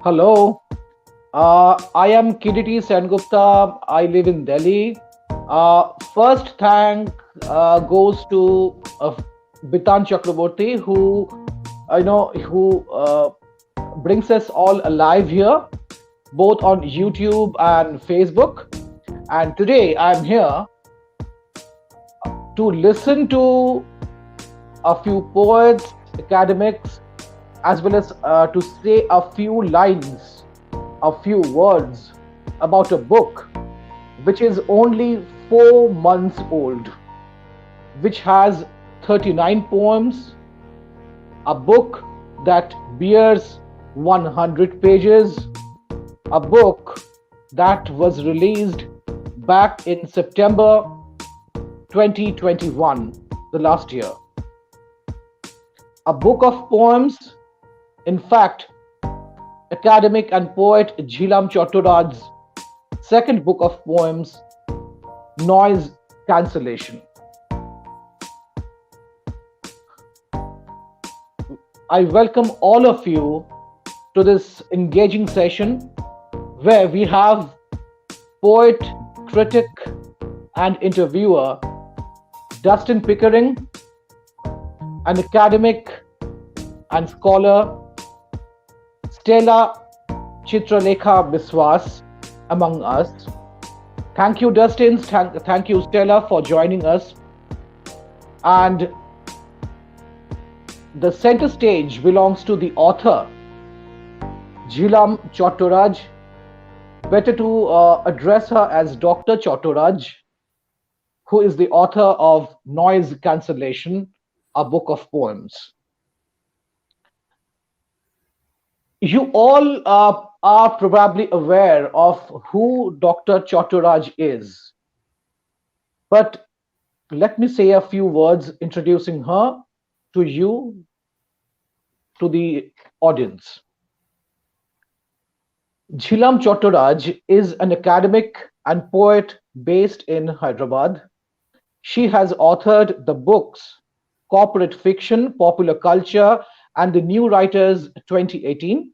Hello, I am Kiriti Sengupta. I live in Delhi. First thank goes to Bitan Chakraborty, who brings us all alive here, both on YouTube and Facebook. And today I'm here to listen to a few poets, academics, as well as to say a few lines, a few words about a book which is only 4 months old, which has 39 poems, a book that bears 100 pages, a book that was released back in September 2021, the last year. A book of poems, in fact, academic and poet Jhilam Chattaraj's second book of poems, Noise Cancellation. I welcome all of you to this engaging session where we have poet, critic, and interviewer Dustin Pickering, an academic and scholar Stella CHITRALEKHA Biswas among us. Thank you, Dustin. Thank you, Stella, for joining us. And the center stage belongs to the author, Jhilam Chattaraj. Better to address her as Dr. Chattaraj, who is the author of Noise Cancellation, a book of poems. You all are probably aware of who Dr. Chattaraj is, but let me say a few words introducing her to you, to the audience. Jhilam Chattaraj is an academic and poet based in Hyderabad. She has authored the books Corporate Fiction, Popular Culture, and the New Writers 2018,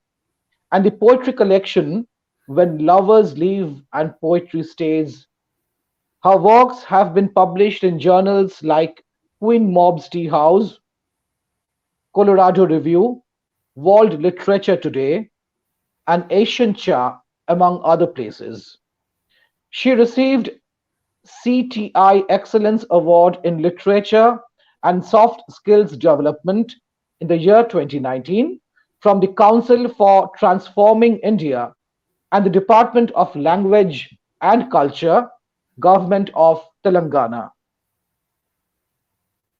and the poetry collection When Lovers Leave and Poetry Stays. Her works have been published in journals like Queen Mob's Tea House, Colorado Review, World Literature Today, and Asian Cha, among other places. She received CTI Excellence Award in Literature and Soft Skills Development in the year 2019 from the Council for Transforming India and the Department of Language and Culture, Government of Telangana.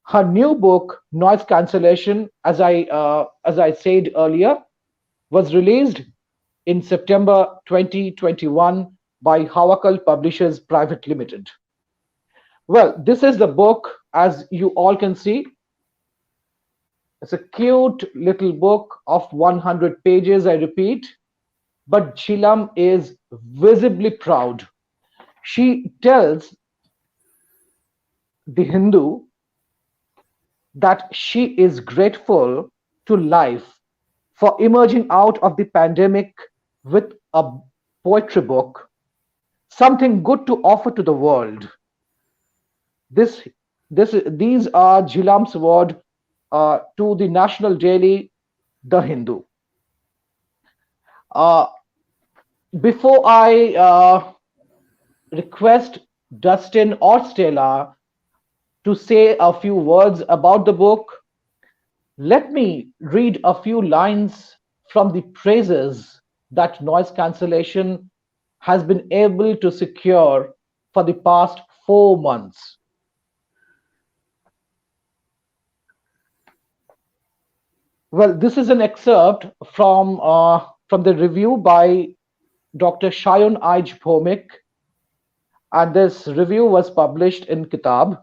Her new book, Noise Cancellation, as I said earlier, was released in September 2021 by Hawakal Publishers Private Limited. Well, this is the book, as you all can see. It's a cute little book of 100 pages, I repeat, but Jhilam is visibly proud. She tells the Hindu that she is grateful to life for emerging out of the pandemic with a poetry book, something good to offer to the world. These are Jhilam's words to the national daily, The Hindu. Before I request Dustin or Stella to say a few words about the book, let me read a few lines from the praises that Noise Cancellation has been able to secure for the past 4 months. Well, this is an excerpt from the review by Dr. Shayon Ij Bhomik, and this review was published in Kitab,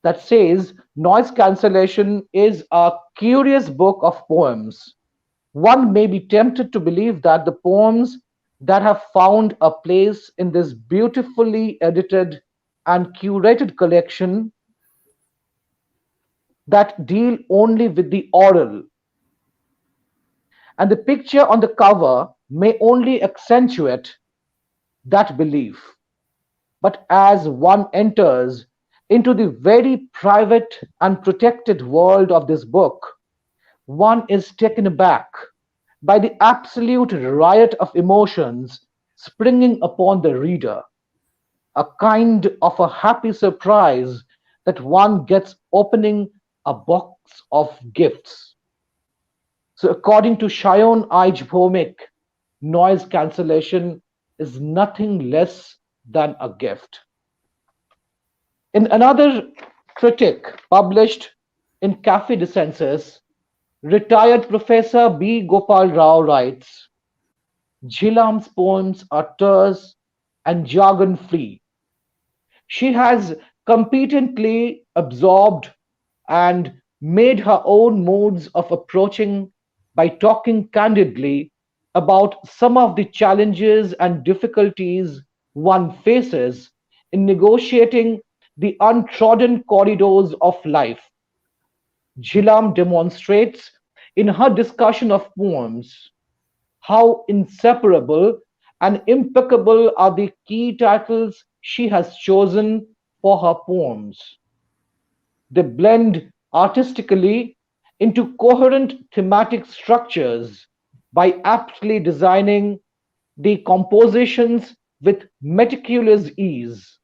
that says Noise Cancellation is a curious book of poems. One may be tempted to believe that the poems that have found a place in this beautifully edited and curated collection that deal only with the oral and the picture on the cover may only accentuate that belief. But as one enters into the very private and protected world of this book, one is taken aback by the absolute riot of emotions springing upon the reader, a kind of a happy surprise that one gets opening a box of gifts. So, according to Shayon Bhomik, noise cancellation is nothing less than a gift. In another critic published in Cafe Dissensus, retired Professor B. Gopal Rao writes, Jhilam's poems are terse and jargon free. She has competently absorbed and made her own modes of approaching by talking candidly about some of the challenges and difficulties one faces in negotiating the untrodden corridors of life. Jhilam demonstrates in her discussion of poems how inseparable and impeccable are the key titles she has chosen for her poems. They blend artistically into coherent thematic structures by aptly designing the compositions with meticulous ease.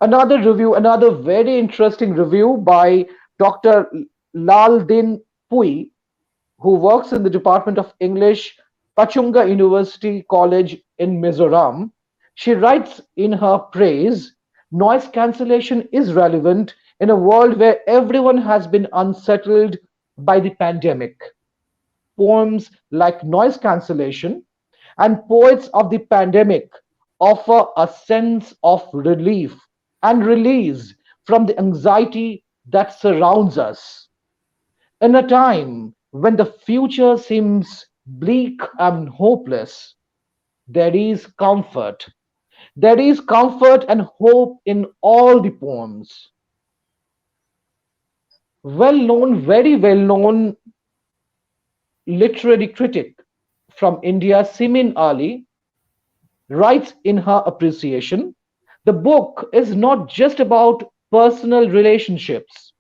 Another very interesting review by Dr. Lal Din Pui, who works in the Department of English, Pachunga University College in Mizoram. She writes in her praise, noise cancellation is relevant in a world where everyone has been unsettled by the pandemic. Poems like Noise Cancellation and Poets of the Pandemic offer a sense of relief and release from the anxiety that surrounds us. In a time when the future seems bleak and hopeless, there is comfort. There is comfort and hope in all the poems. Very well known literary critic from India, Simin Ali, writes in her appreciation, the book is not just about personal relationships.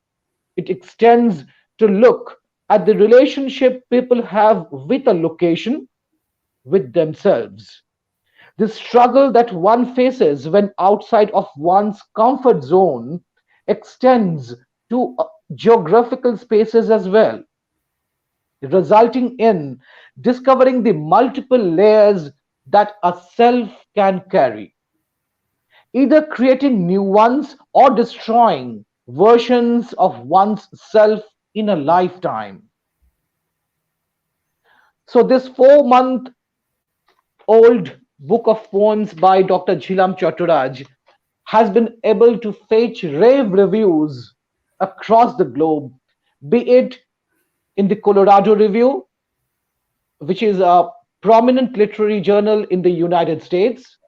It extends to look at the relationship people have with a location, with themselves. The struggle that one faces when outside of one's comfort zone extends to geographical spaces as well, resulting in discovering the multiple layers that a self can carry, either creating new ones or destroying versions of one's self in a lifetime. So, this 4-month old book of poems by Dr. Jhilam Chattaraj has been able to fetch rave reviews across the globe, be it in the Colorado Review, which is a prominent literary journal in the United States,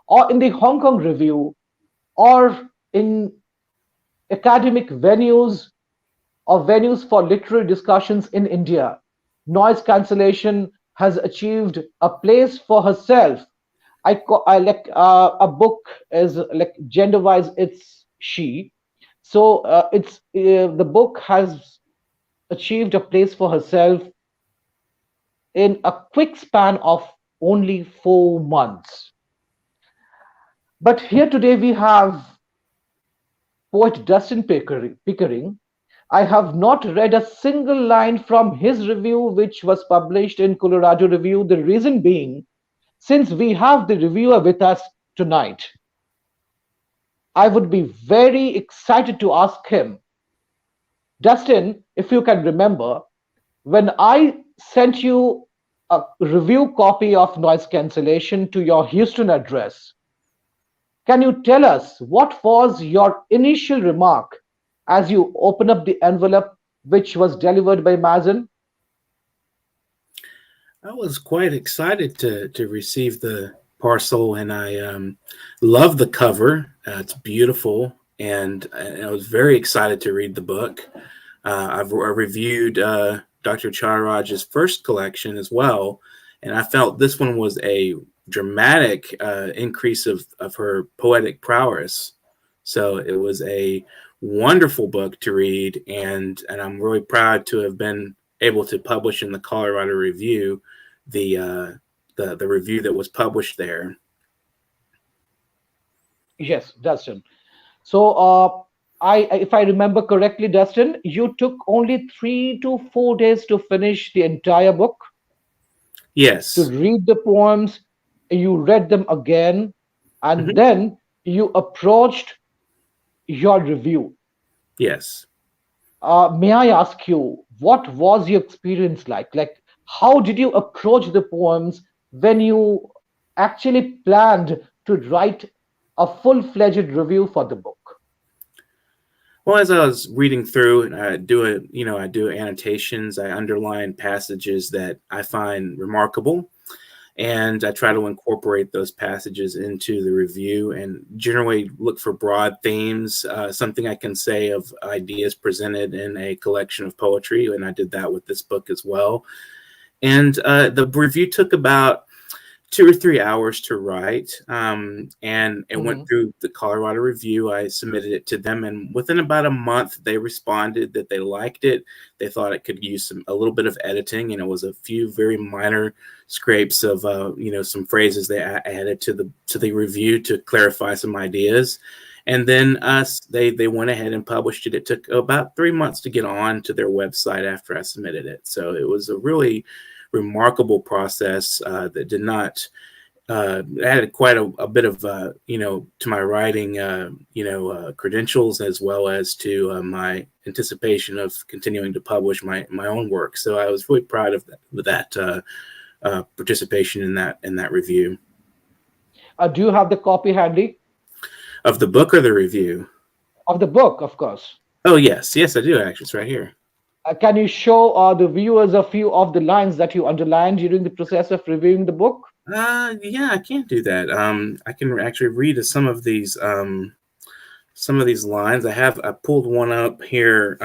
or in the Hong Kong Review, or in academic venues or venues for literary discussions in India. Noise cancellation has achieved a place for herself. I like a book is like gender wise, it's she. So the book has achieved a place for herself in a quick span of only 4 months. But here today we have poet Dustin Pickering. I have not read a single line from his review, which was published in Colorado Review. The reason being, since we have the reviewer with us tonight, I would be very excited to ask him, Dustin, if you can remember, when I sent you a review copy of Noise Cancellation to your Houston address, can you tell us what was your initial remark as you open up the envelope which was delivered by Mazen? I was quite excited to receive the parcel, and I love the cover. It's beautiful, and I was very excited to read the book. I reviewed Dr. Chattaraj's first collection as well. And I felt this one was a dramatic increase of her poetic prowess. So it was a wonderful book to read, and I'm really proud to have been able to publish in the Colorado Review the review that was published there. Yes, Dustin. So, if I remember correctly, Dustin, you took only 3 to 4 days to finish the entire book, to Yes. read the poems, you read them again, and Hmm. then you approached your review. Yes. May I ask you, what was your experience like? Like, how did you approach the poems when you actually planned to write a full-fledged review for the book? Well, as I was reading through, and I do it, I do annotations. I underline passages that I find remarkable, and I try to incorporate those passages into the review, and generally look for broad themes, something I can say of ideas presented in a collection of poetry, and I did that with this book as well. And the review took about 2 or 3 hours to write, and it went Mhm. through the Colorado Review. I submitted it to them, and within about a month, they responded that they liked it. They thought it could use a little bit of editing, and it was a few very minor scrapes of some phrases they added to the review to clarify some ideas. And then they went ahead and published it. It took about 3 months to get on to their website after I submitted it. So it was a really remarkable process that did not added quite a bit of to my writing credentials, as well as to my anticipation of continuing to publish my own work. So I was really proud of that participation in that review. Do you have the copy handy Of the book or the review? of the book, of course? Oh, yes, I do actually. It's right here. Can you show the viewers a few of the lines that you underlined during the process of reviewing the book? Yeah, I can't do that. I can actually read some of these lines. I pulled one up here.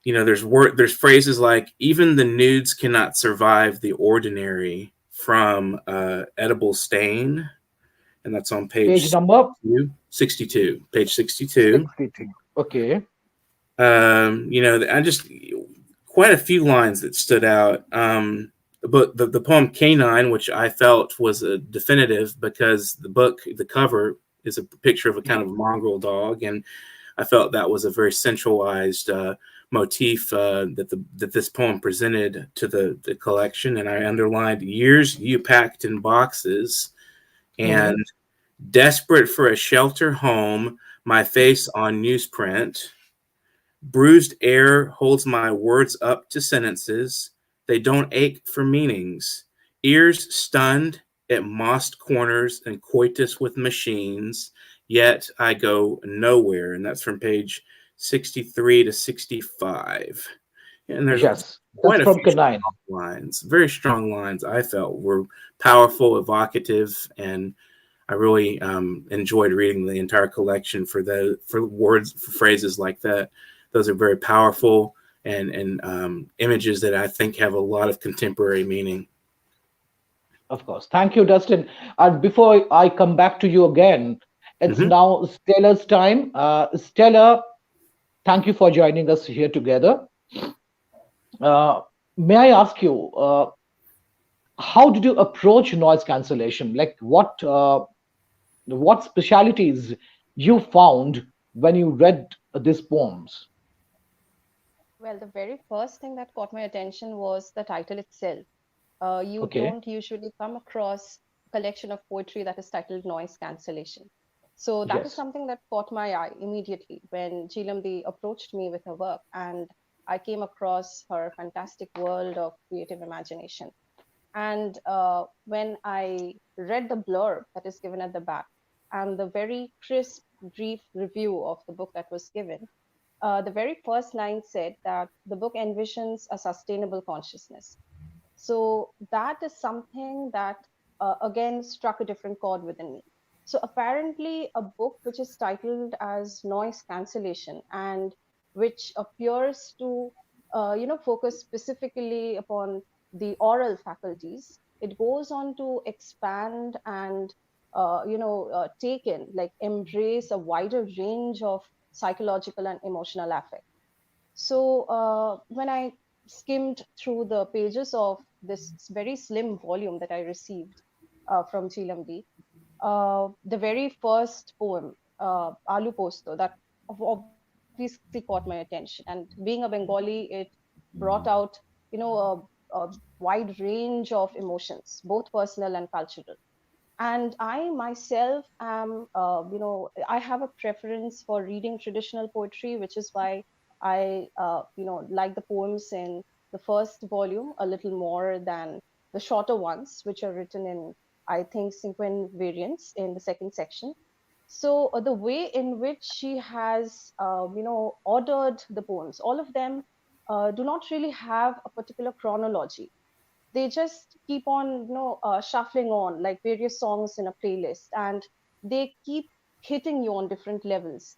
There's phrases like "even the nudes cannot survive the ordinary" from Edible Stain, and that's on Page page number 62. Page 62. 62. Okay. I just quite a few lines that stood out. But the poem Canine, which I felt was a definitive because the cover is a picture of a kind of mongrel dog, and I felt that was a very centralized motif that this poem presented to the collection. And I underlined "years you packed in boxes" and Mhm. "desperate for a shelter home, my face on newsprint. Bruised air holds my words up to sentences. They don't ache for meanings. Ears stunned at mossed corners and coitus with machines. Yet I go nowhere." And that's from page 63 to 65. And there's Yes, quite that's a from few Canine. strong lines, very strong lines I felt were powerful, evocative, and I really enjoyed reading the entire collection for words, for phrases like that. Those are very powerful and images that I think have a lot of contemporary meaning. Of course. Thank you, Dustin. And before I come back to you again, it's Hmm. now Stella's time. Stella, thank you for joining us here together. Uh, may I ask you, how did you approach noise cancellation? Like, what specialities you found when you read these poems? Well, the very first thing that caught my attention was the title itself. You Okay. don't usually come across a collection of poetry that is titled Noise Cancellation. So that is Yes. something that caught my eye immediately when Jhilam approached me with her work, and I came across her fantastic world of creative imagination. And when I read the blurb that is given at the back and the very crisp, brief review of the book that was given, the very first line said that the book envisions a sustainable consciousness. So that is something that again struck a different chord within me. So apparently, a book which is titled as Noise Cancellation and which appears to focus specifically upon the oral faculties. It goes on to expand and take in, like embrace a wider range of psychological and emotional affect. So when I skimmed through the pages of this very slim volume that I received from Jhilam, the very first poem, Alu Posto, that obviously caught my attention. And being a Bengali, it brought out, a wide range of emotions, both personal and cultural. And I myself am, I have a preference for reading traditional poetry, which is why I, like the poems in the first volume a little more than the shorter ones, which are written in, I think, sequin variants in the second section. So the way in which she has, ordered the poems, all of them do not really have a particular chronology. They just keep on shuffling on like various songs in a playlist, and they keep hitting you on different levels.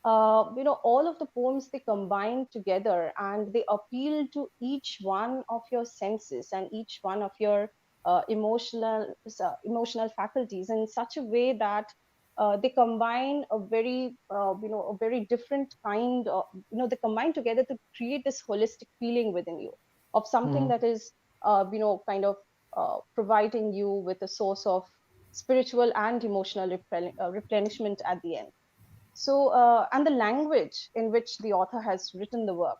All of the poems, they combine together and they appeal to each one of your senses and each one of your emotional faculties in such a way that they combine a very different kind of, they combine together to create this holistic feeling within you of something Mhm. that is kind of providing you with a source of spiritual and emotional replenishment at the end. So and the language in which the author has written the work,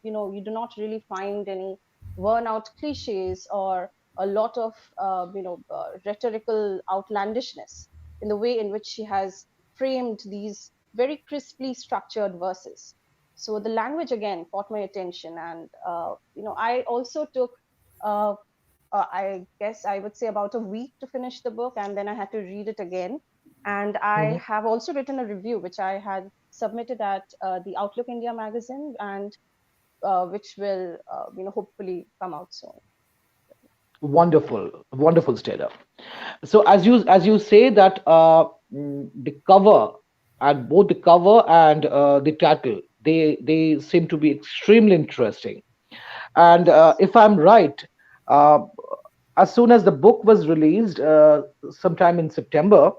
you do not really find any worn out cliches or a lot of rhetorical outlandishness in the way in which she has framed these very crisply structured verses. So the language again caught my attention, and I also took uh, I guess I would say about a week to finish the book, and then I had to read it again. And I Mhm. have also written a review, which I had submitted at the Outlook India magazine, and which will, hopefully come out soon. Wonderful, wonderful, Stella. So as you say that the cover, and both the cover and the title, they seem to be extremely interesting. And Yes. if I'm right, uh, as soon as the book was released, sometime in September,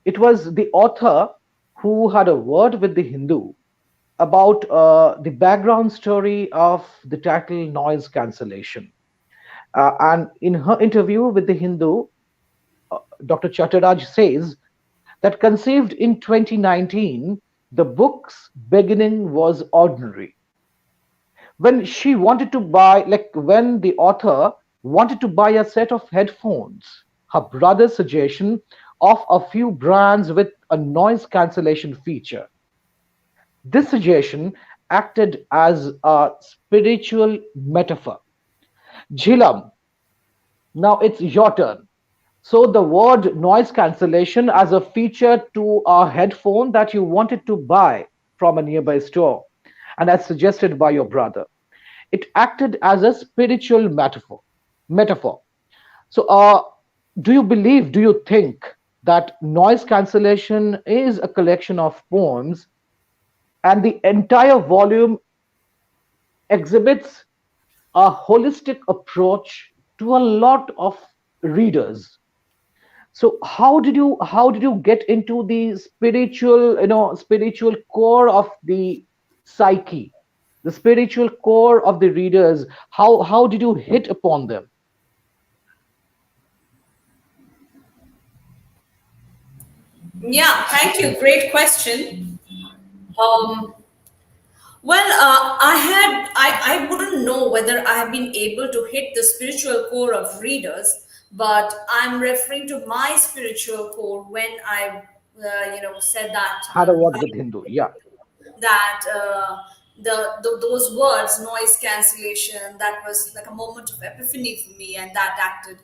it was the author who had a word with the Hindu about the background story of the title Noise Cancellation. And in her interview with the Hindu, Dr. Chattaraj says that conceived in 2019, the book's beginning was ordinary. When she wanted to buy, like when the author wanted to buy a set of headphones, her brother's suggestion of a few brands with a noise cancellation feature. This suggestion acted as a spiritual metaphor. Jhilam, now it's your turn. So the word noise cancellation as a feature to a headphone that you wanted to buy from a nearby store, and as suggested by your brother. It acted as a spiritual metaphor. Metaphor. So, do you think that noise cancellation is a collection of poems, and the entire volume exhibits a holistic approach to a lot of readers? So how did you get into the spiritual core of the psyche, the spiritual core of the readers? How did you hit upon them? Yeah, thank you. Great question. Um, I wouldn't know whether I have been able to hit the spiritual core of readers, but I'm referring to my spiritual core when said that Had a word with Hindu, yeah. those words, noise cancellation, that was like a moment of epiphany for me, and that acted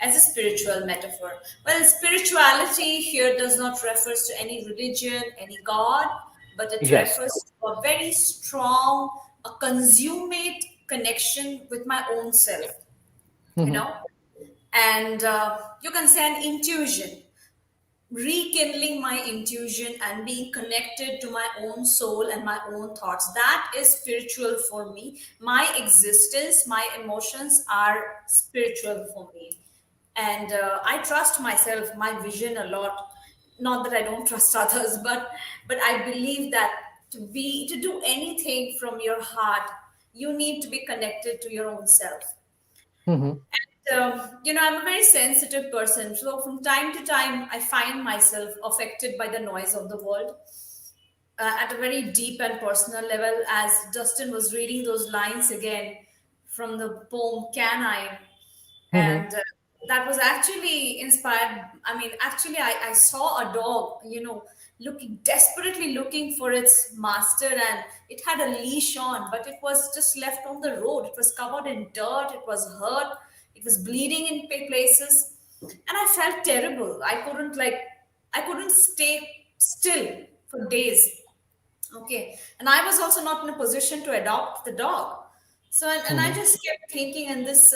as a spiritual metaphor. Well, spirituality here does not refers to any religion, any god, but it Yes. refers to a very strong, a consummate connection with my own self, you Mhm. know, and you can say an intuition. rekindling my intuition and being connected to my own soul and my own thoughts. That is spiritual for me. My existence, my emotions are spiritual for me. And I trust myself, my vision a lot. Not that I don't trust others, but I believe that to do anything from your heart, you need to be connected to your own self. Mm-hmm. I'm a very sensitive person. So from time to time, I find myself affected by the noise of the world at a very deep and personal level. As Dustin was reading those lines again from the poem Canine, Mm-hmm. and that was actually inspired. I mean, actually, I saw a dog, looking desperately looking for its master, and it had a leash on, but it was just left on the road. It was covered in dirt, it was hurt, it was bleeding in places, and I felt terrible. I couldn't stay still for days. Okay. And I was also not in a position to adopt the dog. So, and I Mm-hmm. just kept thinking, and this,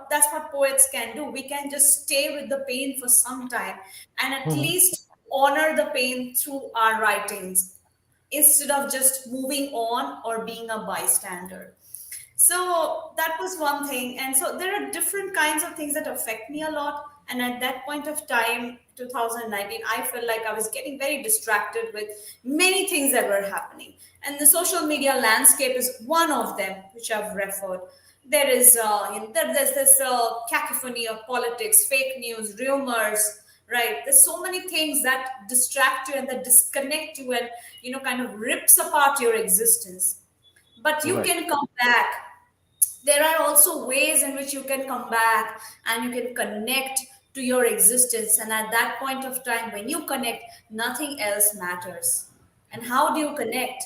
that's what poets can do. We can just stay with the pain for some time and at Mm-hmm. least honor the pain through our writings instead of just moving on or being a bystander. So that was one thing. And so there are different kinds of things that affect me a lot. And at that point of time, 2019, I felt like I was getting very distracted with many things that were happening. And the social media landscape is one of them, which I've referred. There is, there's this cacophony of politics, fake news, rumors, right? There's so many things that distract you and that disconnect you and, kind of rips apart your existence. But you Right. can come back. There are also ways in which you can come back and you can connect to your existence. And at that point of time, when you connect, nothing else matters. And how do you connect?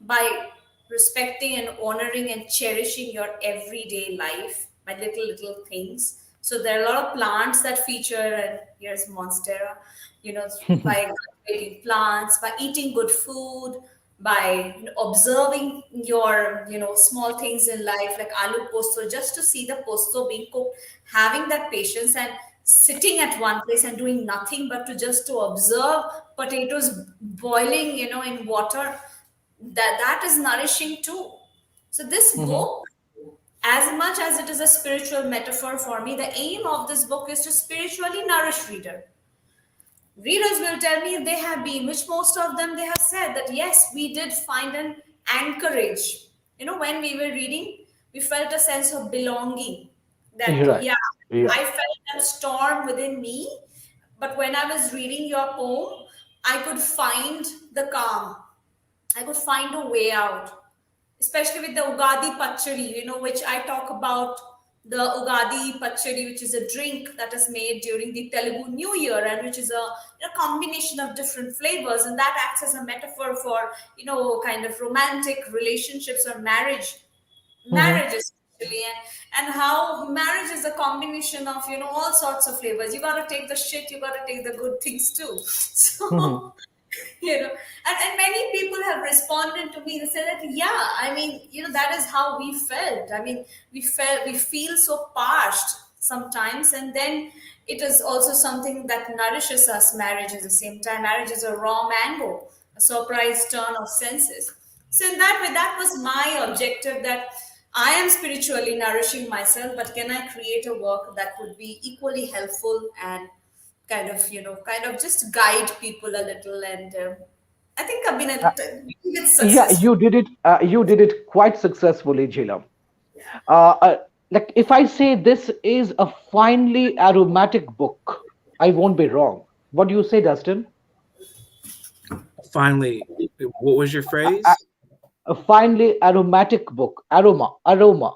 By respecting and honoring and cherishing your everyday life by little things. So there are a lot of plants that feature, and here's Monstera, by cultivating plants, by eating good food, by observing your small things in life like aloo posto, just to see the posto being cooked, having that patience and sitting at one place and doing nothing but to observe potatoes boiling in water, that is nourishing too. So this Mm-hmm. book, as much as it is a spiritual metaphor for me, the aim of this book is to spiritually nourish readers will tell me they have been, which most of them they have said that yes, we did find an anchorage. When we were reading, we felt a sense of belonging. You're That right. yeah, Yeah. I felt that storm within me, but when I was reading your poem, I could find the calm. I could find a way out, especially with the Ugadi Pachadi, which I talk about the Ugadi Pachadi, which is a drink that is made during the Telugu New Year and which is a combination of different flavors. And that acts as a metaphor for, kind of romantic relationships or Mm-hmm. marriages especially, and how marriage is a combination of all sorts of flavors. You got to take the shit, you got to take the good things too. Mm-hmm. So and many people have responded to me. They said that yeah, I mean, that is how we felt. I mean, we feel so parched sometimes, and then it is also something that nourishes us. Marriage at the same time, marriage is a raw mango, a surprise turn of senses. So in that way, that was my objective, that I am spiritually nourishing myself, but can I create a work that would be equally helpful and kind of just guide people a little? And I think I've been Uh, a bit yeah, successful. you did it quite successfully, Jhilam. Like if I say this is a finely aromatic book, I won't be wrong. What do you say, Dustin? Finally, what was your A, a, phrase? a finely aromatic book. Aroma.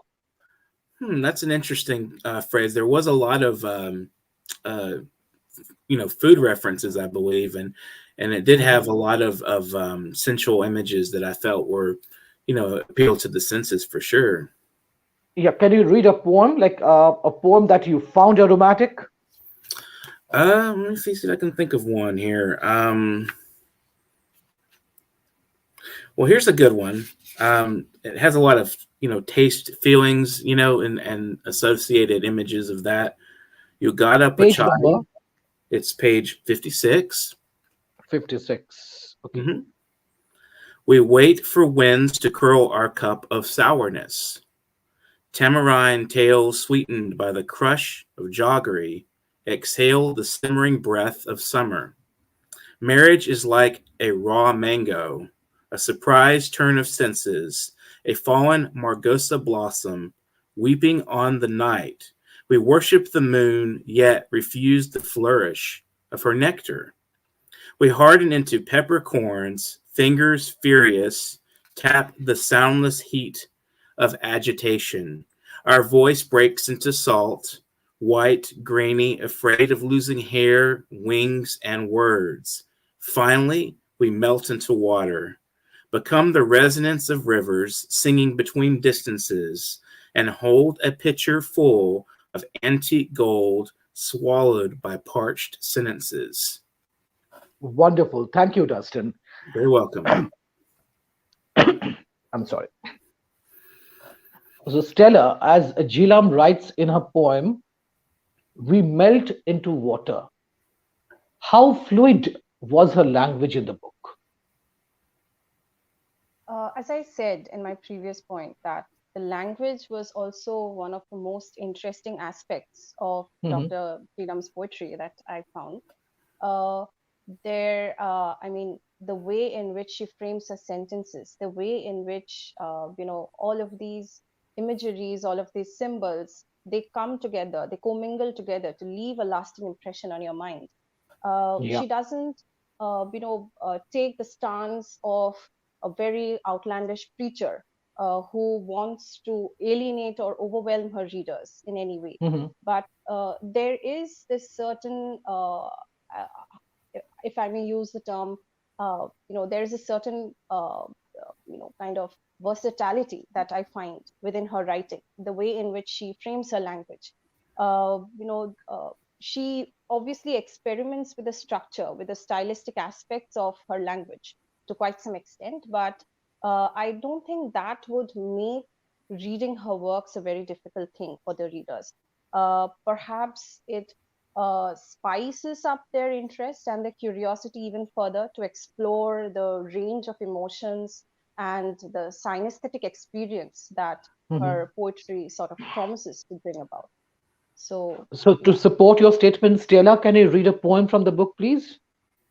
That's an interesting phrase. There was a lot of uh, food references, I believe, and it did Hmm. have a lot of sensual images that I felt were appeal to the senses for sure. Yeah, can you read a poem, like a poem that you found aromatic? Let me see if I can think of one here. Well, here's a good one. It has a lot of taste, feelings, and associated images of that. You got up a Page chai. number. It's page 56. 56. Okay. Mm-hmm. We wait for winds to curl our cup of sourness. Tamarind tails sweetened by the crush of jaggery exhale the simmering breath of summer. Marriage is like a raw mango, a surprise turn of senses, a fallen margosa blossom weeping on the night. We worship the moon, yet refuse the flourish of her nectar. We harden into peppercorns, fingers furious, tap the soundless heat of agitation. Our voice breaks into salt, white, grainy, afraid of losing hair, wings, and words. Finally, we melt into water, become the resonance of rivers singing between distances, and hold a pitcher full of antique gold swallowed by parched sentences. Wonderful. Thank you, Dustin. You're welcome. I'm sorry. So, Stella, as Jhilam writes in her poem, we melt into water. How fluid was her language in the book? As I said in my previous point, that the language was also one of the most interesting aspects of Dr. Jhilam's poetry that I found. The way in which she frames her sentences, the way in which, all of these imageries, all of these symbols, they come together, they commingle together to leave a lasting impression on your mind. She doesn't, take the stance of a very outlandish preacher who wants to alienate or overwhelm her readers in any way. But there is this certain, if I may use the term, there is a certain, kind of versatility that I find within her writing, the way in which she frames her language. She obviously experiments with the structure, with the stylistic aspects of her language to quite some extent, but I don't think that would make reading her works a very difficult thing for the readers. Perhaps it spices up their interest and their curiosity even further to explore the range of emotions and the synesthetic experience that her poetry sort of promises to bring about. So to support your statement, Stella, can you read a poem from the book, please?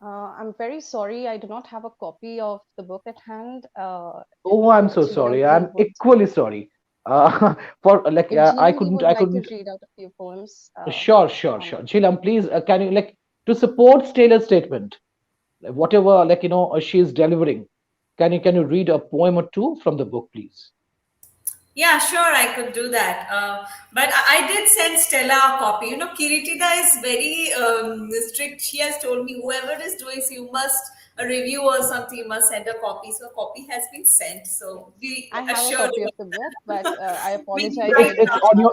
I'm very sorry, I do not have a copy of the book at hand. I'm so sorry. I'm equally sorry. For like, I couldn't. Like to read out a few poems. Sure. Jhilam, please, can you to support Stella's statement, whatever she is delivering? Can you read a poem or two from the book, please? Yeah, sure, I could do that. But I did send Stella a copy. Kiriti is very strict. She has told me whoever is doing, so you must a review or something, you must send a copy. So a copy has been sent. So I have a copy of the book, but I apologize.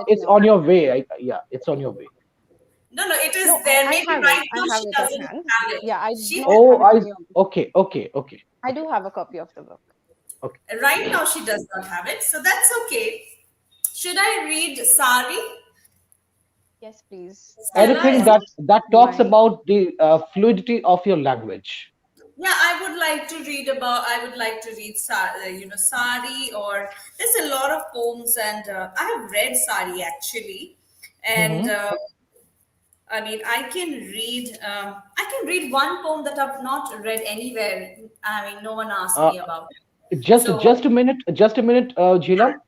It's on your way. It's on your way. No, it is there. Maybe right now she doesn't have it. Yeah, okay. I do have a copy of the book. Okay. Right now she does not have it, so that's okay. Should I read Sari? Yes, please. Anything that talks about the fluidity of your language. Yeah, I would like to read Sari, or there's a lot of poems, and I have read Sari actually, and I can read one poem that I've not read anywhere. No one asked me about it. Just a minute, Jhilam.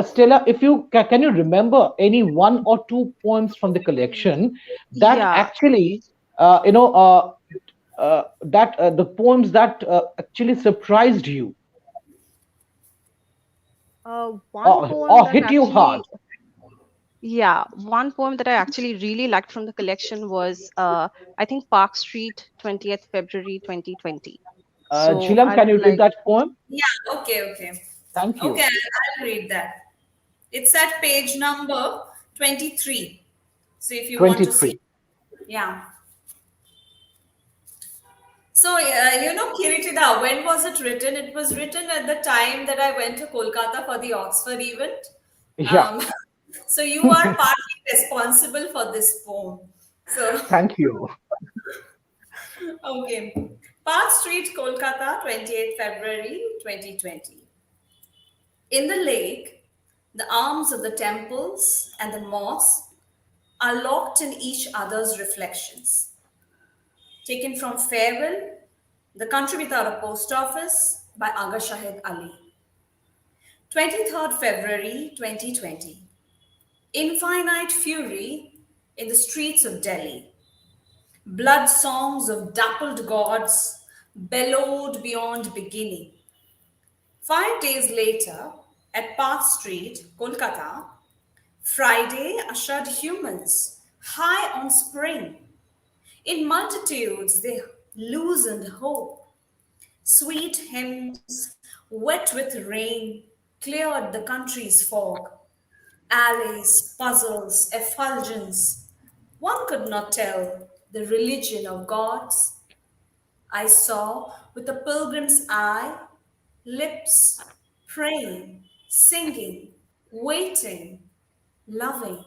Stella, if you can you remember any one or two poems from the collection that actually, the poems that actually surprised you, or hit you hard? Yeah, one poem that I actually really liked from the collection was, I think, Park Street, 20th February 2020. Jhilam, can you read that poem? Yeah, okay. Thank you. Okay, I'll read that. It's at page number 23. So if you 23. want to see. Yeah. So, Kiriti, when was it written? It was written at the time that I went to Kolkata for the Oxford event. Yeah. So you are partly responsible for this poem. So thank you. Okay. Park Street, Kolkata, 28th February 2020. In the lake, the arms of the temples and the mosques are locked in each other's reflections. Taken from Farewell, The Country Without a Post Office by Aga Shahid Ali. 23rd February 2020. Infinite fury in the streets of Delhi. Blood songs of dappled gods bellowed beyond beginning. 5 days later, at Park Street, Kolkata, Friday ushered humans high on spring. In multitudes, they loosened hope. Sweet hymns, wet with rain, cleared the country's fog. Alleys, puzzles, effulgence. One could not tell the religion of gods. I saw with a pilgrim's eye lips praying, singing, waiting, loving.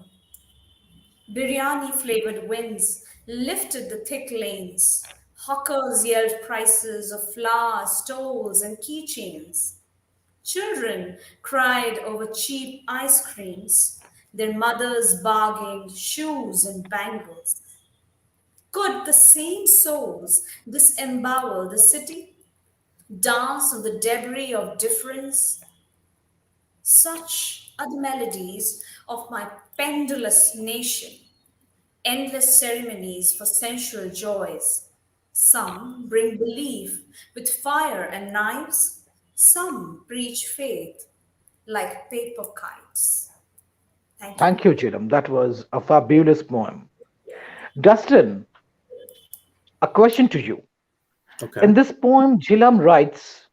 Biryani flavored winds lifted the thick lanes. Hawkers yelled prices of flowers, tolls, and keychains. Children cried over cheap ice creams. Their mothers bargained shoes and bangles. Could the same souls disembowel the city, dance on the debris of difference? Such are the melodies of my pendulous nation, endless ceremonies for sensual joys. Some bring belief with fire and knives, some preach faith like paper kites. Thank you. Thank you, Jhilam. That was a fabulous poem. Dustin, a question to you. Okay. In this poem, Jhilam writes,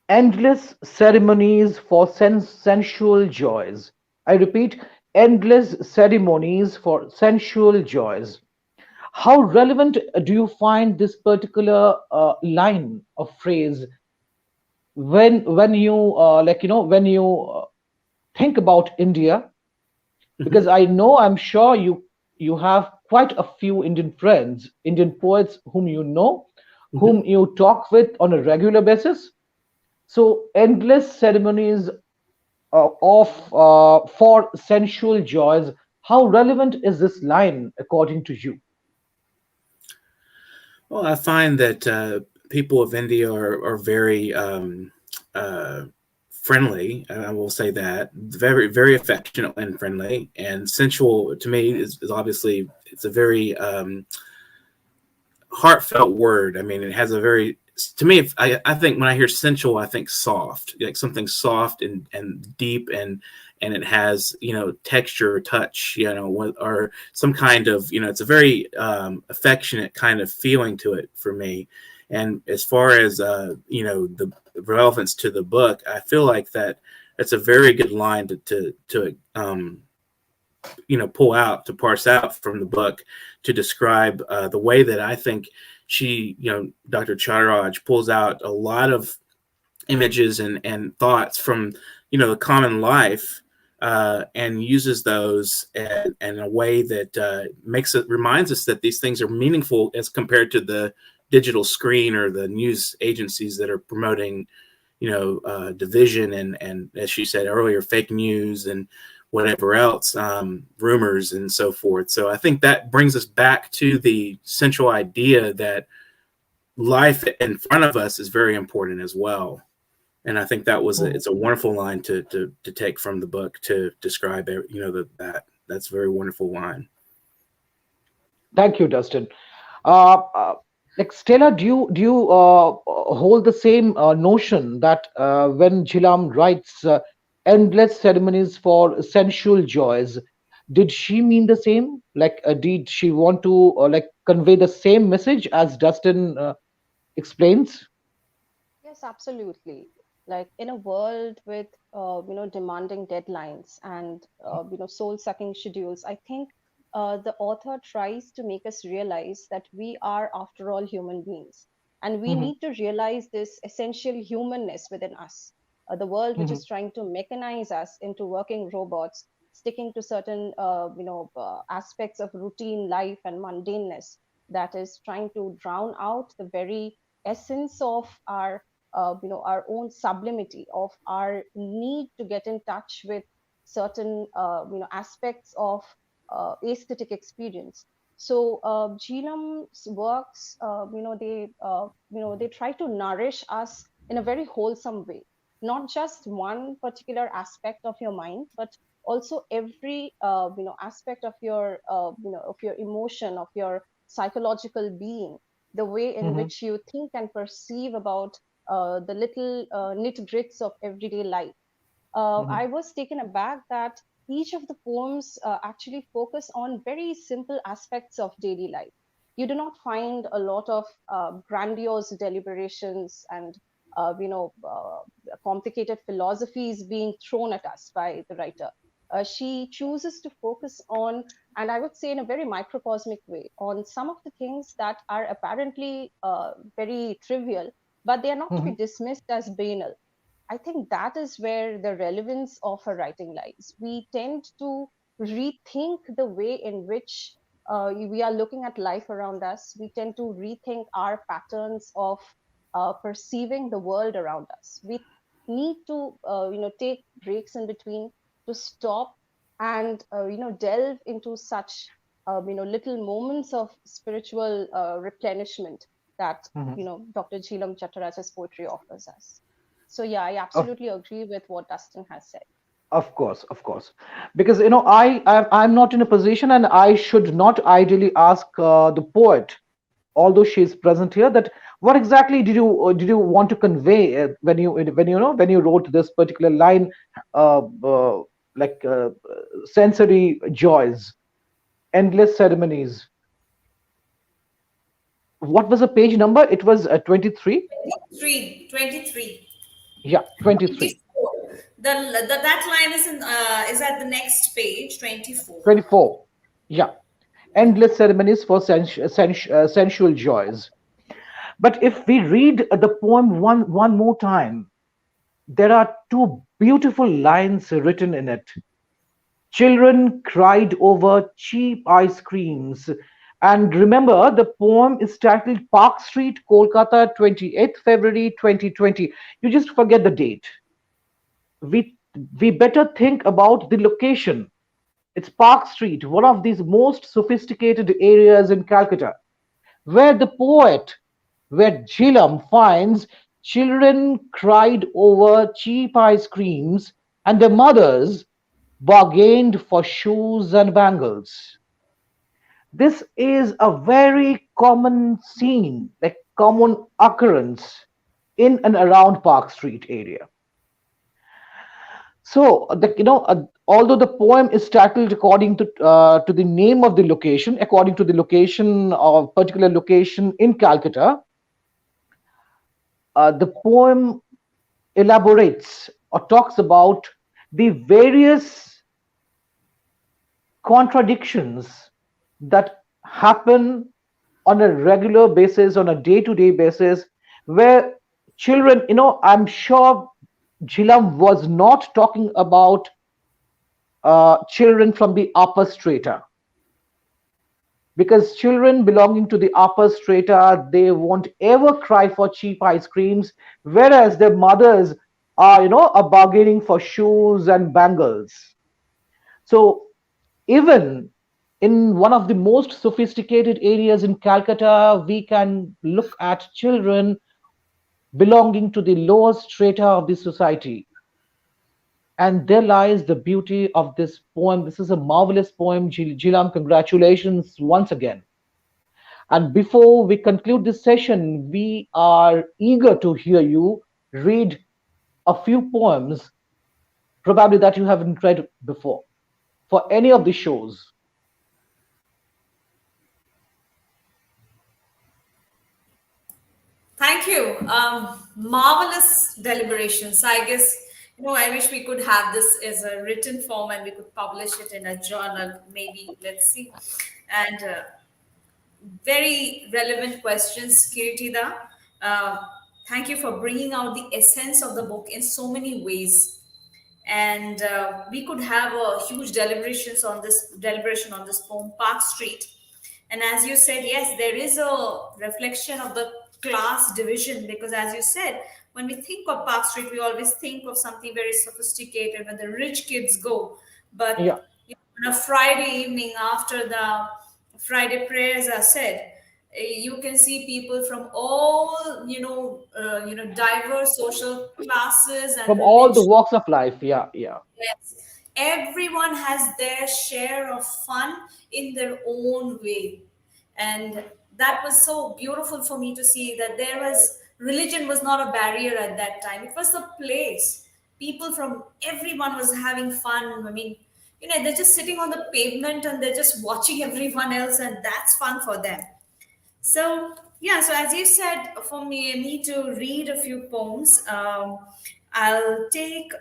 endless ceremonies for sensual joys. I repeat, endless ceremonies for sensual joys. How relevant do you find this particular line of phrase when you when you think about India? Mhm. Because I know, I'm sure you have quite a few Indian friends, Indian poets whom you know, Mhm. whom you talk with on a regular basis. So endless ceremonies of for sensual joys. How relevant is this line according to you? Well, I find that people of India are very uh, friendly. I will say that very, very affectionate and friendly, and sensual to me is obviously it's a very heartfelt word. I mean, it has a very to me. If, I think when I hear sensual, I think soft, like something soft and deep and it has texture, touch, or some kind of it's a very affectionate kind of feeling to it for me. And as far as the relevance to the book, I feel like that's a very good line to pull out to parse out from the book to describe the way that I think Dr. Chattaraj pulls out a lot of images and thoughts from the common life and uses those in a way that reminds us that these things are meaningful as compared to the digital screen or the news agencies that are promoting division and as she said earlier, fake news and whatever else, rumors and so forth. So I think that brings us back to the central idea that life in front of us is very important as well. And I think it's a wonderful line to take from the book to describe that's a very wonderful line. Thank you, Dustin. Uh, uh, like Stella, do you hold the same notion that when Jhilam writes endless ceremonies for sensual joys, did she mean the same? Like, did she want to convey the same message as Dustin explains? Yes, absolutely. Like in a world with demanding deadlines and soul-sucking schedules, I think the author tries to make us realize that we are, after all, human beings, and we Hmm. need to realize this essential humanness within us. The world which Hmm. is trying to mechanize us into working robots, sticking to certain aspects of routine life and mundaneness. that is trying to drown out the very essence of our our own sublimity, of our need to get in touch with certain aspects of aesthetic experience. So Jhilam's works, they try to nourish us in a very wholesome way, not just one particular aspect of your mind, but also every aspect of your of your emotion, of your psychological being, the way in Mm-hmm. which you think and perceive about the little nit grits of everyday life. Mm-hmm. I was taken aback that each of the poems actually focus on very simple aspects of daily life. You do not find a lot of grandiose deliberations and complicated philosophies being thrown at us by the writer. She chooses to focus on, and I would say in a very microcosmic way, on some of the things that are apparently very trivial, but they are not to be Mm-hmm. dismissed as banal. I think that is where the relevance of her writing lies. We tend to rethink the way in which we are looking at life around us. We tend to rethink our patterns of perceiving the world around us. We need to, take breaks in between to stop and, delve into such, little moments of spiritual replenishment that, Mm-hmm. Dr. Jhilam Chattaraj's poetry offers us. So yeah, I Of, absolutely agree with what Dustin has said. of course, of course, because I'm not in a position, and I should not ideally ask the poet, although she is present here, that what exactly did you want to convey when you wrote this particular line, uh, uh, like sensory joys, endless ceremonies. What was the page number? It was 23. 23. Yeah, 23. 24. That line is at the next page, 24. 24. Yeah, endless ceremonies for sensual joys. But if we read the poem one more time, there are two beautiful lines written in it. Children cried over cheap ice creams. And remember, the poem is titled Park Street, Kolkata, 28th February 2020. You just forget the date. We, we better think about the location. It's Park Street, one of these most sophisticated areas in Calcutta, where the poet, where Jhilam finds children cried over cheap ice creams and their mothers bargained for shoes and bangles. This is a very common scene, like common occurrence in and around Park Street area. So, although the poem is titled according to the name of the location, according to the location of particular location in Calcutta, the poem elaborates or talks about the various contradictions that happen on a regular basis, on a day-to-day basis, where children, I'm sure Jhilam was not talking about children from the upper strata, because children belonging to the upper strata, they won't ever cry for cheap ice creams, whereas their mothers are bargaining for shoes and bangles. So even in one of the most sophisticated areas in Calcutta, we can look at children belonging to the lower strata of the society. And there lies the beauty of this poem. This is a marvelous poem. Jhilam, congratulations once again. And before we conclude this session, we are eager to hear you read a few poems, probably that you haven't read before, for any of the shows. Thank you. Marvelous deliberations. I guess, I wish we could have this as a written form and we could publish it in a journal, maybe. Let's see. And very relevant questions, Kiritida. Uh, Thank you for bringing out the essence of the book in so many ways. And we could have a huge deliberation on this poem, Park Street. And as you said, yes, there is a reflection of the class division, because as you said, when we think of Park Street, we always think of something very sophisticated where the rich kids go. Yeah. But on a Friday evening after the Friday prayers are said, you can see people from all diverse social classes and From all the religions. walks of life. Yeah, yeah. Yes. Everyone has their share of fun in their own way. And that was so beautiful for me to see that there was religion was not a barrier at that time. It was the place. People from everyone was having fun. I mean, they're just sitting on the pavement and they're just watching everyone else, and that's fun for them. So yeah, so as you said, for me to read a few poems, I'll take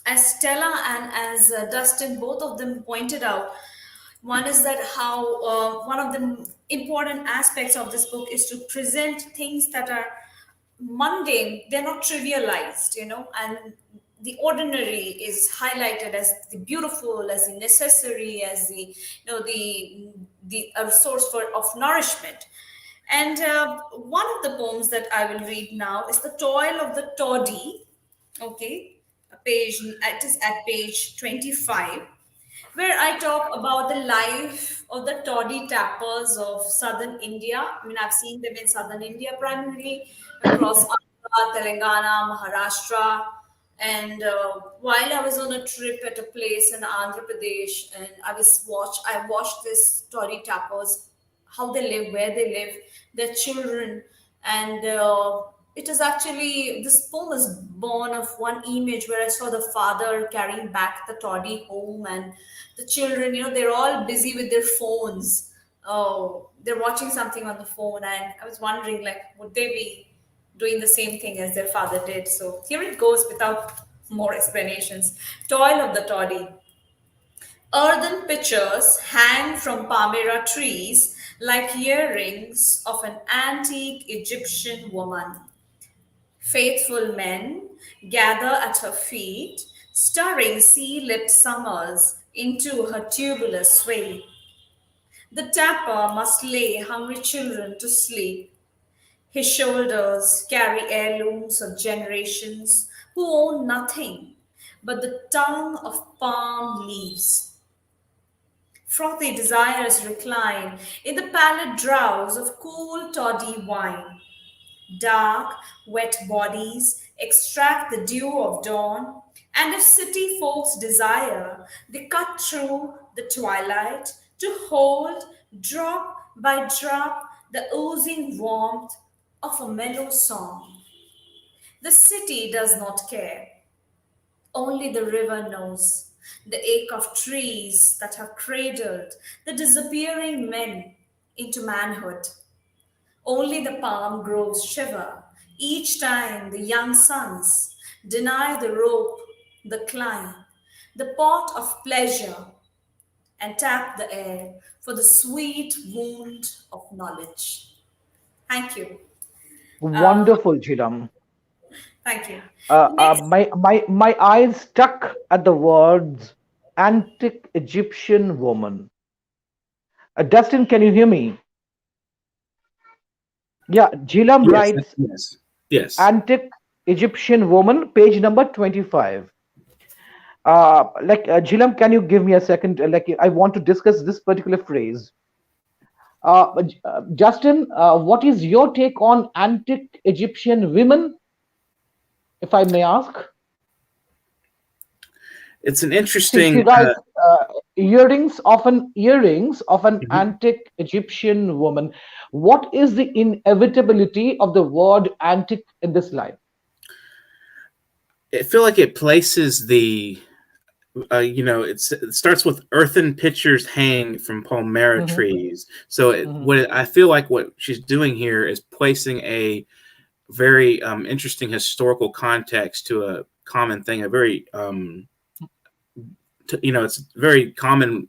as Stella and as Dustin, both of them pointed out. One is that how one of the important aspects of this book is to present things that are mundane. They're not trivialized, and the ordinary is highlighted as the beautiful, as the necessary, as the a source of nourishment. And one of the poems that I will read now is The Toil of the Toddy. Okay, it is at page 25, where I talk about the life of the toddy tappers of southern India. I mean, I've seen them in southern India primarily, across Andhra, Telangana, Maharashtra. And while I was on a trip at a place in Andhra Pradesh, and I watched this toddy tappers, how they live, where they live, their children, and it is actually, this poem is born of one image where I saw the father carrying back the toddy home, and the children, they're all busy with their phones. Oh, they're watching something on the phone, and I was wondering, like, would they be doing the same thing as their father did? So here it goes without more explanations. Toil of the Toddy. Earthen pitchers hang from palmyra trees like earrings of an antique Egyptian woman. Faithful men gather at her feet, stirring sea-lit summers into her tubular sway. The tapper must lay hungry children to sleep. His shoulders carry heirlooms of generations who own nothing but the tongue of palm leaves. Frothy desires recline in the pallid drowse of cool toddy wine. Dark, wet bodies extract the dew of dawn, and if city folks desire, they cut through the twilight to hold, drop by drop, the oozing warmth of a mellow song. The city does not care. Only the river knows the ache of trees that have cradled the disappearing men into manhood. Only the palm groves shiver each time the young sons deny the rope, the climb, the pot of pleasure, and tap the air for the sweet wound of knowledge. Thank you. Uh, Wonderful, Jhilam. Thank you. Next, My eyes stuck at the words antique Egyptian woman. Dustin, can you hear me? Yeah, Jhilam Yes, writes yes, yes. antique Egyptian woman, page number 25. Jhilam, can you give me a second? I want to discuss this particular phrase. Justin, what is your take on antique Egyptian women, if I may ask? It's an She interesting. writes earrings of an antique Egyptian woman. What is the inevitability of the word antique in this line? I feel like it places the it starts with earthen pitchers hang from palmyra Hmm. trees. So Hmm. I feel like what she's doing here is placing a very interesting historical context to a common thing, a very it's very common,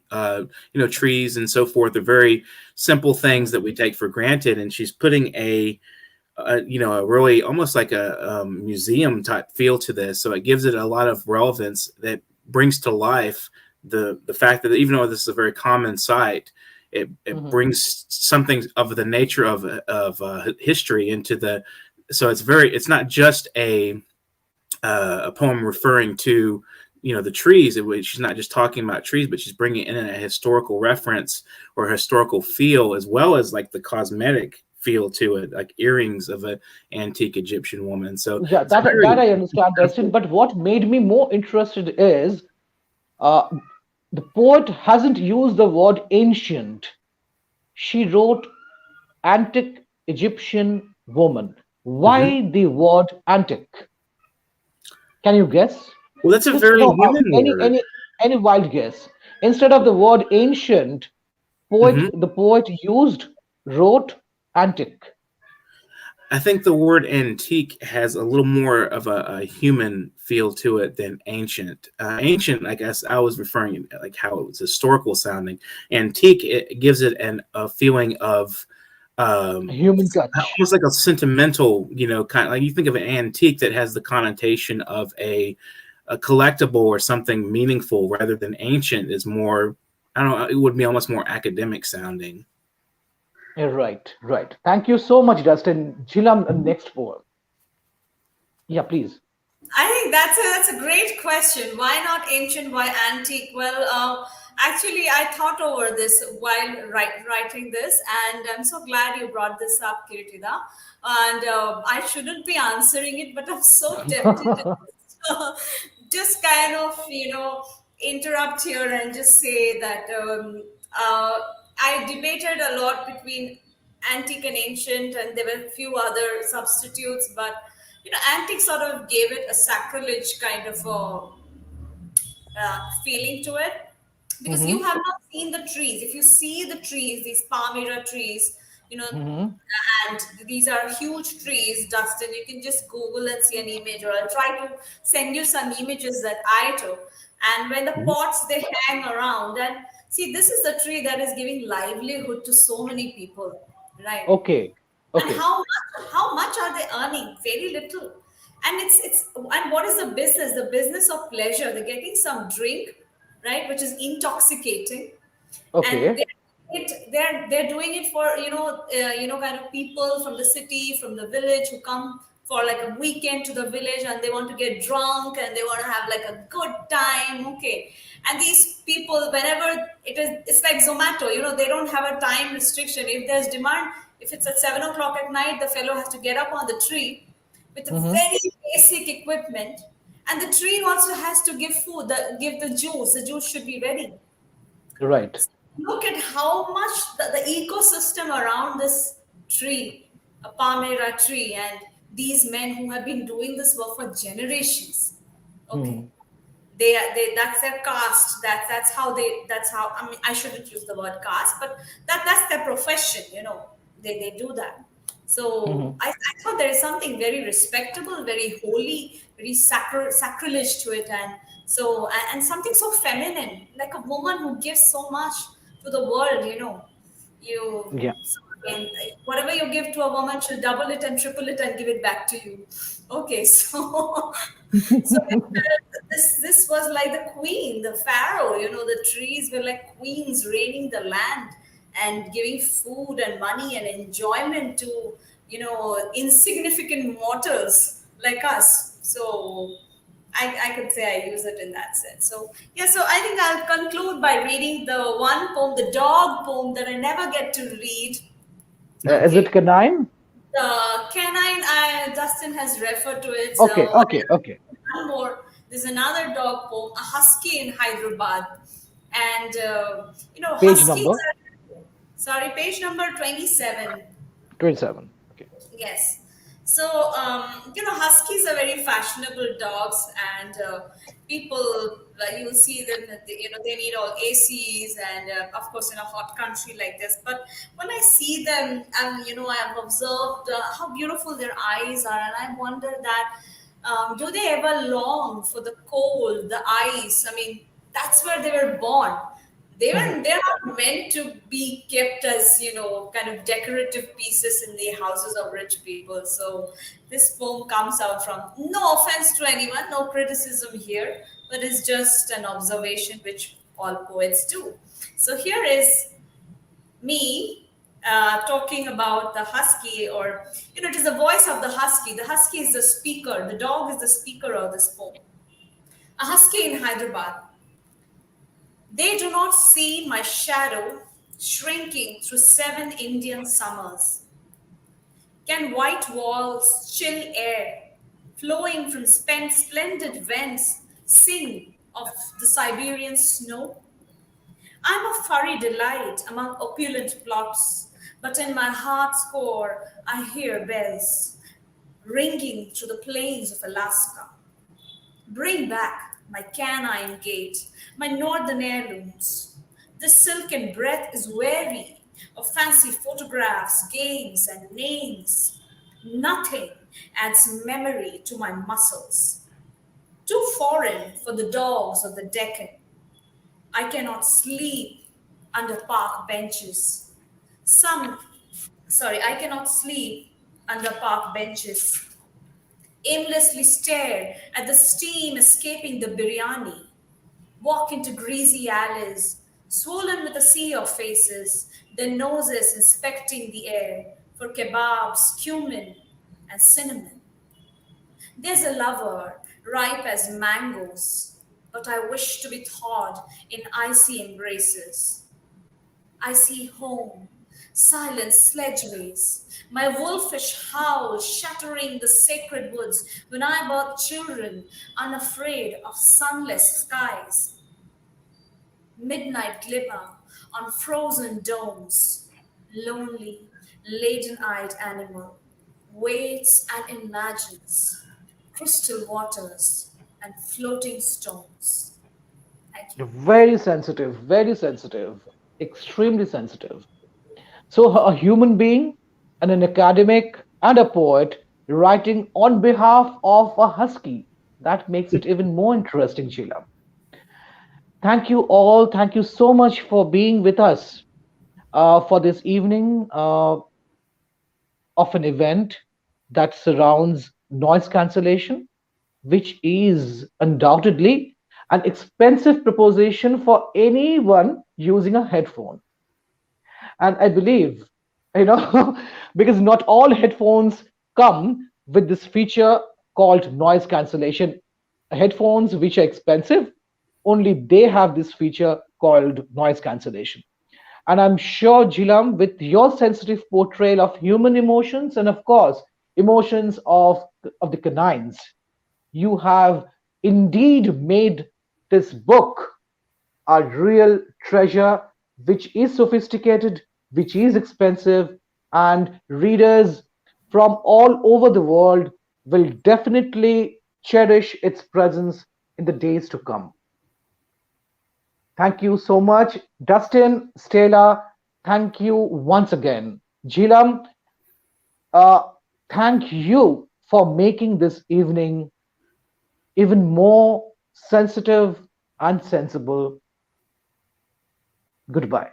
trees and so forth are very simple things that we take for granted. And she's putting a really almost like a museum type feel to this. So it gives it a lot of relevance that brings to life the fact that even though this is a very common sight, it brings something of the nature of history into the. So it's not just a poem referring to the trees. She's not just talking about trees, but she's bringing in a historical reference or a historical feel, as well as like the cosmetic feel to it, like earrings of an antique Egyptian woman. So yeah, that I understand, Dustin. But what made me more interested is the poet hasn't used the word ancient. She wrote antique Egyptian woman. Why the word antique? Can you guess? Well, that's a Just very throw out women word. any wild guess. Instead of the word ancient, the poet wrote antique. I think the word antique has a little more of a human feel to it than ancient. Ancient, I guess I was referring like how it was historical sounding. Antique, it gives it a feeling of A human touch. almost like a sentimental, kind of like you think of an antique that has the connotation of a collectible or something meaningful, rather than ancient is more, I don't know, it would be almost more academic sounding. Right. Thank you so much, Dustin. Jhilam, next poem. Yeah, please. I think that's a great question. Why not ancient? Why antique? Well, actually, I thought over this while writing this, and I'm so glad you brought this up, Kiritida. And I shouldn't be answering it, but I'm so tempted to just kind of interrupt here and just say that I debated a lot between antique and ancient, and there were a few other substitutes, but antique sort of gave it a sacrilege kind of feeling to it, because you have not seen the trees. If you see the trees, these Palmyra trees, and these are huge trees, Dustin, you can just Google and see an image, or I'll try to send you some images that I took. And when the pots they hang around, and see, this is a tree that is giving livelihood to so many people, right? Okay. And how much are they earning? Very little. And and what is the business? The business of pleasure. They're getting some drink, right, which is intoxicating, Okay. and they're doing it for kind of people from the city, from the village, who come for like a weekend to the village, and they want to get drunk and they want to have like a good time. Okay. And these people, whenever it's like Zomato, they don't have a time restriction. If there's demand, if it's at 7 o'clock at night, the fellow has to get up on the tree with a very basic equipment, and the tree also has to give food, give the juice. The juice should be ready. Right. Look at how much the ecosystem around this tree, a Palmyra tree, and these men who have been doing this work for generations. Okay. They that's their caste. That's how I mean, I shouldn't use the word caste, but that's their profession. They do that. So I thought there is something very respectable, very holy, very sacrilege to it, and something so feminine, like a woman who gives so much to the world. Yeah. And whatever you give to a woman, she'll double it and triple it and give it back to you. Okay, so this was like the queen, the pharaoh. The trees were like queens reigning the land and giving food and money and enjoyment to insignificant mortals like us. So I could say I use it in that sense. So yeah, so I think I'll conclude by reading the one poem, the dog poem that I never get to read. Is it canine? The canine, Dustin has referred to it. Okay. One more. There's another dog poem, a husky in Hyderabad, and Page huskies. number? Sorry, page number 27. 27. Okay. Yes. So, huskies are very fashionable dogs, and people, you'll see them, they need all ACs, and of course, in a hot country like this. But when I see them, and, I've observed how beautiful their eyes are, and I wonder that, do they ever long for the cold, the ice? I mean, that's where they were born. They're not meant to be kept as kind of decorative pieces in the houses of rich people. So this poem comes out from, no offense to anyone, no criticism here, but it's just an observation which all poets do. So here is me talking about the husky, or it is the voice of the husky. The husky is the speaker, the dog is the speaker of this poem. A husky in Hyderabad. They do not see my shadow shrinking through 7 Indian summers. Can white walls, chill air, flowing from spent splendid vents, sing of the Siberian snow? I'm a furry delight among opulent plots, but in my heart's core I hear bells ringing through the plains of Alaska. Bring back my canine gait, my northern heirlooms. The silken breath is weary of fancy photographs, games, and names. Nothing adds memory to my muscles. Too foreign for the dogs of the Deccan. I cannot sleep under park benches. Some, I cannot sleep under park benches. Aimlessly stare at the steam escaping the biryani. Walk into greasy alleys, swollen with a sea of faces, their noses inspecting the air for kebabs, cumin, and cinnamon. There's a lover, ripe as mangoes, but I wish to be thawed in icy embraces. I see home, silent sledgeways, my wolfish howl shattering the sacred woods when I birth children unafraid of sunless skies. Midnight glimmer on frozen domes, lonely, laden-eyed animal, waits and imagines crystal waters and floating stones. Thank you. Very sensitive, extremely sensitive. So, a human being and an academic and a poet writing on behalf of a husky. That makes it even more interesting, Sheila. Thank you all. Thank you so much for being with us for this evening of an event that surrounds noise cancellation, which is undoubtedly an expensive proposition for anyone using a headphone. And I believe, you know, because not all headphones come with this feature called noise cancellation. Headphones which are expensive, only they have this feature called noise cancellation. And I'm sure, Jilam, with your sensitive portrayal of human emotions and, of course, emotions of the canines, you have indeed made this book a real treasure, which is sophisticated, which is expensive, and readers from all over the world will definitely cherish its presence in the days to come. Thank you so much, Dustin, Stella. Thank you once again. Jhilam, uh, thank you for making this evening even more sensitive and sensible. Goodbye.